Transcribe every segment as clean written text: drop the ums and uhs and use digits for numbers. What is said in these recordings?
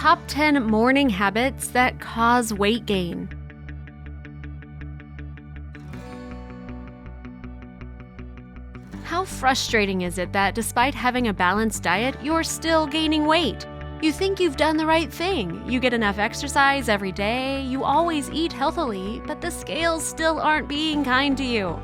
Top 10 morning habits that cause weight gain. How frustrating is it that despite having a balanced diet, you're still gaining weight? You think you've done the right thing. You get enough exercise every day, you always eat healthily, but the scales still aren't being kind to you.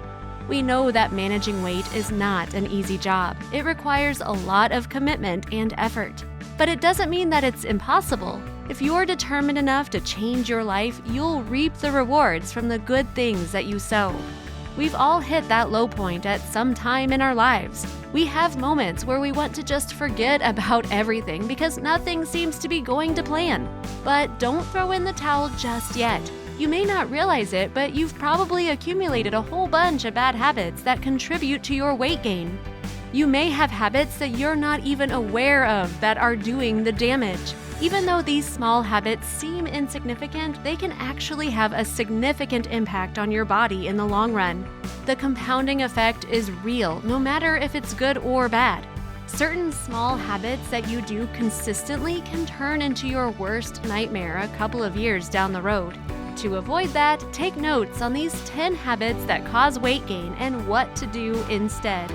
We know that managing weight is not an easy job. It requires a lot of commitment and effort. But it doesn't mean that it's impossible. If you're determined enough to change your life, you'll reap the rewards from the good things that you sow. We've all hit that low point at some time in our lives. We have moments where we want to just forget about everything because nothing seems to be going to plan. But don't throw in the towel just yet. You may not realize it, but you've probably accumulated a whole bunch of bad habits that contribute to your weight gain. You may have habits that you're not even aware of that are doing the damage. Even though these small habits seem insignificant, they can actually have a significant impact on your body in the long run. The compounding effect is real, no matter if it's good or bad. Certain small habits that you do consistently can turn into your worst nightmare a couple of years down the road. To avoid that, take notes on these 10 habits that cause weight gain and what to do instead.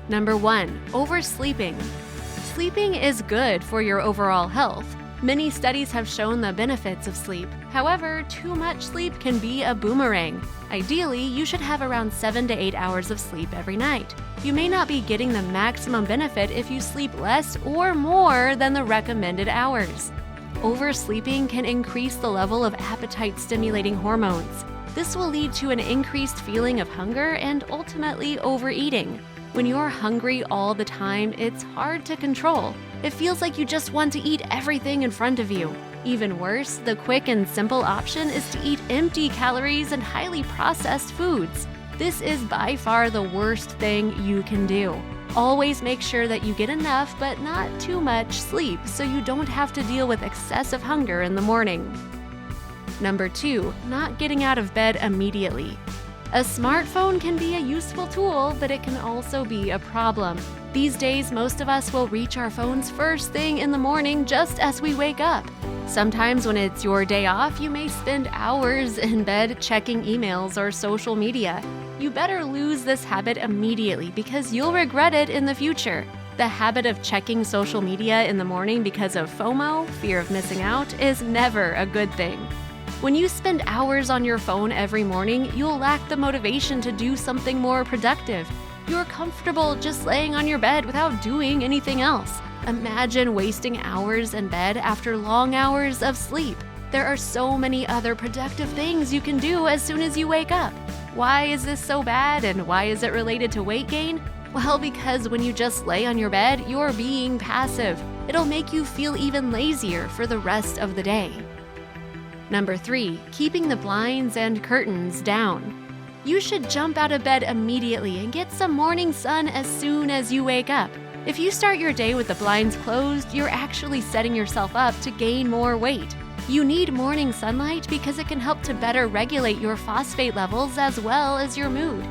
Number 1. Oversleeping. Sleeping is good for your overall health. Many studies have shown the benefits of sleep. However, too much sleep can be a boomerang. Ideally, you should have around 7 to 8 hours of sleep every night. You may not be getting the maximum benefit if you sleep less or more than the recommended hours. Oversleeping can increase the level of appetite-stimulating hormones. This will lead to an increased feeling of hunger and ultimately overeating. When you're hungry all the time, it's hard to control. It feels like you just want to eat everything in front of you. Even worse, the quick and simple option is to eat empty calories and highly processed foods. This is by far the worst thing you can do. Always make sure that you get enough but not too much sleep so you don't have to deal with excessive hunger in the morning. Number 2. Not getting out of bed immediately. A smartphone can be a useful tool, but it can also be a problem. These days, most of us will reach our phones first thing in the morning just as we wake up. Sometimes when it's your day off, you may spend hours in bed checking emails or social media. You better lose this habit immediately because you'll regret it in the future. The habit of checking social media in the morning because of FOMO, fear of missing out, is never a good thing. When you spend hours on your phone every morning, you'll lack the motivation to do something more productive. You're comfortable just laying on your bed without doing anything else. Imagine wasting hours in bed after long hours of sleep. There are so many other productive things you can do as soon as you wake up. Why is this so bad and why is it related to weight gain? Well, because when you just lay on your bed, you're being passive. It'll make you feel even lazier for the rest of the day. Number 3. Keeping the blinds and curtains down. You should jump out of bed immediately and get some morning sun as soon as you wake up. If you start your day with the blinds closed, you're actually setting yourself up to gain more weight. You need morning sunlight because it can help to better regulate your phosphate levels as well as your mood.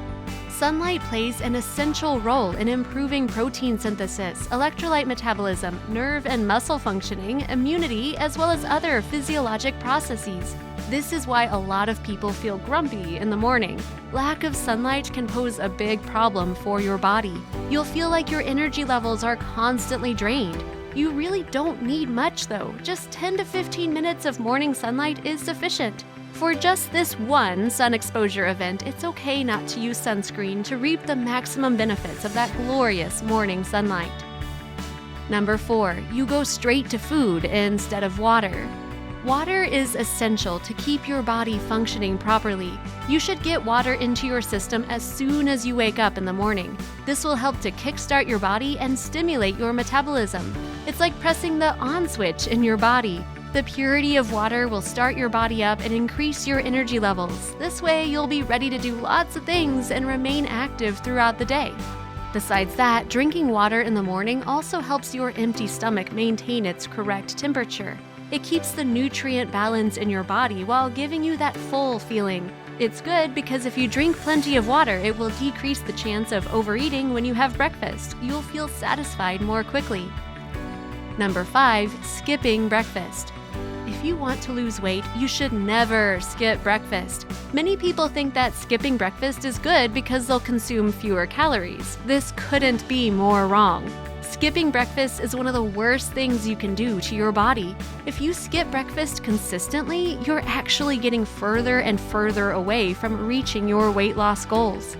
Sunlight plays an essential role in improving protein synthesis, electrolyte metabolism, nerve and muscle functioning, immunity, as well as other physiologic processes. This is why a lot of people feel grumpy in the morning. Lack of sunlight can pose a big problem for your body. You'll feel like your energy levels are constantly drained. You really don't need much though. Just 10 to 15 minutes of morning sunlight is sufficient. For just this one sun exposure event, it's okay not to use sunscreen to reap the maximum benefits of that glorious morning sunlight. Number 4. You go straight to food instead of water. Water is essential to keep your body functioning properly. You should get water into your system as soon as you wake up in the morning. This will help to kickstart your body and stimulate your metabolism. It's like pressing the on switch in your body. The purity of water will start your body up and increase your energy levels. This way, you'll be ready to do lots of things and remain active throughout the day. Besides that, drinking water in the morning also helps your empty stomach maintain its correct temperature. It keeps the nutrient balance in your body while giving you that full feeling. It's good because if you drink plenty of water, it will decrease the chance of overeating when you have breakfast. You'll feel satisfied more quickly. Number 5, skipping breakfast. If you want to lose weight, you should never skip breakfast. Many people think that skipping breakfast is good because they'll consume fewer calories. This couldn't be more wrong. Skipping breakfast is one of the worst things you can do to your body. If you skip breakfast consistently, you're actually getting further and further away from reaching your weight loss goals.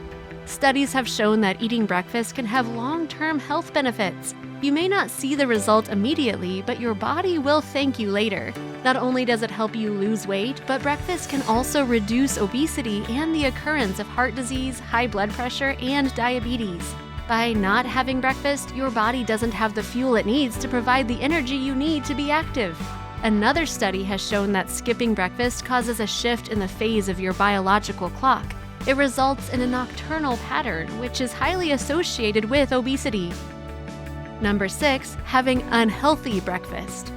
Studies have shown that eating breakfast can have long-term health benefits. You may not see the result immediately, but your body will thank you later. Not only does it help you lose weight, but breakfast can also reduce obesity and the occurrence of heart disease, high blood pressure, and diabetes. By not having breakfast, your body doesn't have the fuel it needs to provide the energy you need to be active. Another study has shown that skipping breakfast causes a shift in the phase of your biological clock. It results in a nocturnal pattern, which is highly associated with obesity. Number 6, having unhealthy breakfast.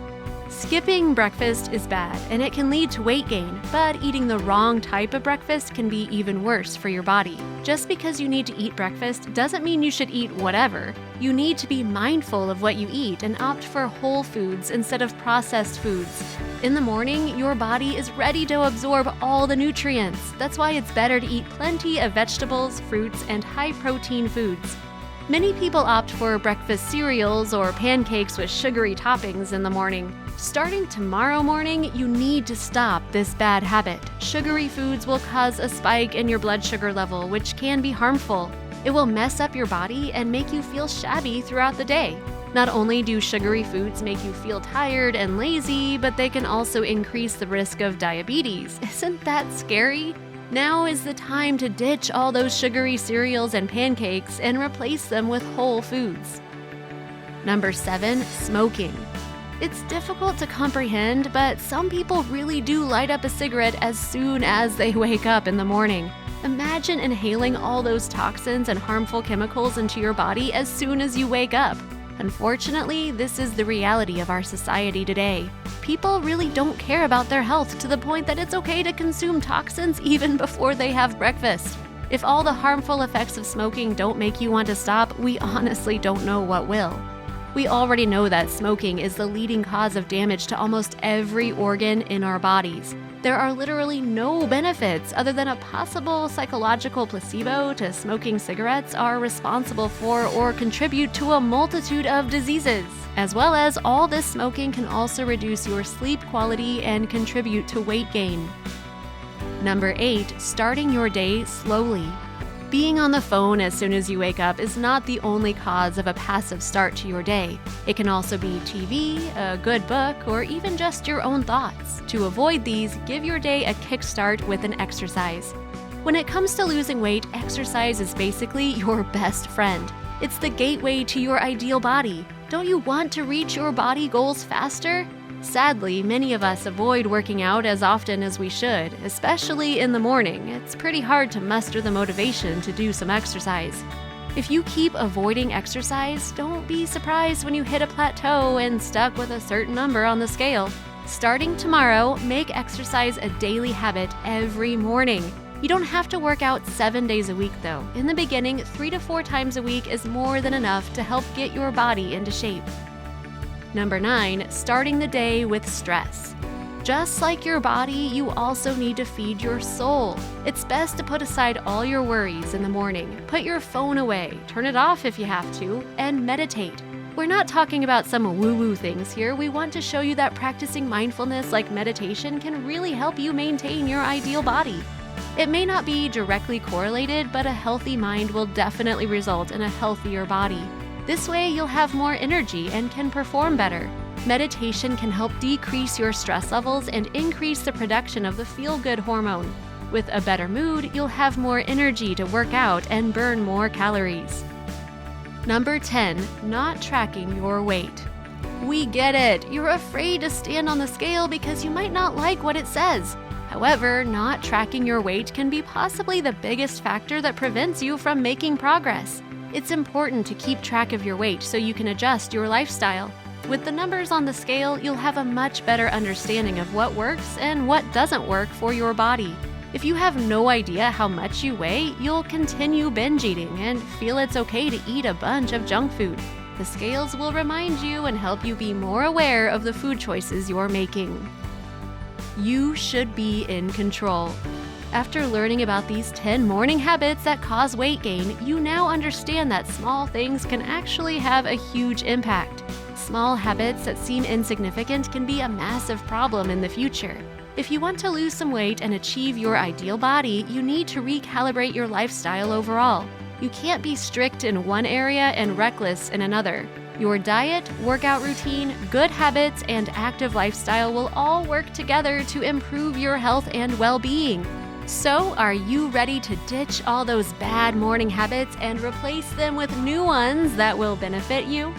Skipping breakfast is bad, and it can lead to weight gain, but eating the wrong type of breakfast can be even worse for your body. Just because you need to eat breakfast doesn't mean you should eat whatever. You need to be mindful of what you eat and opt for whole foods instead of processed foods. In the morning, your body is ready to absorb all the nutrients. That's why it's better to eat plenty of vegetables, fruits, and high-protein foods. Many people opt for breakfast cereals or pancakes with sugary toppings in the morning. Starting tomorrow morning, you need to stop this bad habit. Sugary foods will cause a spike in your blood sugar level, which can be harmful. It will mess up your body and make you feel shabby throughout the day. Not only do sugary foods make you feel tired and lazy, but they can also increase the risk of diabetes. Isn't that scary? Now is the time to ditch all those sugary cereals and pancakes and replace them with whole foods. Number 7, smoking. It's difficult to comprehend, but some people really do light up a cigarette as soon as they wake up in the morning. Imagine inhaling all those toxins and harmful chemicals into your body as soon as you wake up. Unfortunately, this is the reality of our society today. People really don't care about their health to the point that it's okay to consume toxins even before they have breakfast. If all the harmful effects of smoking don't make you want to stop, we honestly don't know what will. We already know that smoking is the leading cause of damage to almost every organ in our bodies. There are literally no benefits other than a possible psychological placebo to smoking cigarettes are responsible for or contribute to a multitude of diseases. As well as all this smoking can also reduce your sleep quality and contribute to weight gain. Number 8, starting your day slowly. Being on the phone as soon as you wake up is not the only cause of a passive start to your day. It can also be TV, a good book, or even just your own thoughts. To avoid these, give your day a kickstart with an exercise. When it comes to losing weight, exercise is basically your best friend. It's the gateway to your ideal body. Don't you want to reach your body goals faster? Sadly, many of us avoid working out as often as we should, especially in the morning. It's pretty hard to muster the motivation to do some exercise. If you keep avoiding exercise, don't be surprised when you hit a plateau and stuck with a certain number on the scale. Starting tomorrow, make exercise a daily habit every morning. You don't have to work out 7 days a week though. In the beginning, 3 to 4 times a week is more than enough to help get your body into shape. Number 9, starting the day with stress. Just like your body, you also need to feed your soul. It's best to put aside all your worries in the morning. Put your phone away, turn it off if you have to, and meditate. We're not talking about some woo-woo things here. We want to show you that practicing mindfulness like meditation can really help you maintain your ideal body. It may not be directly correlated, but a healthy mind will definitely result in a healthier body. This way, you'll have more energy and can perform better. Meditation can help decrease your stress levels and increase the production of the feel-good hormone. With a better mood, you'll have more energy to work out and burn more calories. Number 10, not tracking your weight. We get it. You're afraid to stand on the scale because you might not like what it says. However, not tracking your weight can be possibly the biggest factor that prevents you from making progress. It's important to keep track of your weight so you can adjust your lifestyle. With the numbers on the scale, you'll have a much better understanding of what works and what doesn't work for your body. If you have no idea how much you weigh, you'll continue binge eating and feel it's okay to eat a bunch of junk food. The scales will remind you and help you be more aware of the food choices you're making. You should be in control. After learning about these 10 morning habits that cause weight gain, you now understand that small things can actually have a huge impact. Small habits that seem insignificant can be a massive problem in the future. If you want to lose some weight and achieve your ideal body, you need to recalibrate your lifestyle overall. You can't be strict in one area and reckless in another. Your diet, workout routine, good habits, and active lifestyle will all work together to improve your health and well-being. So, are you ready to ditch all those bad morning habits and replace them with new ones that will benefit you?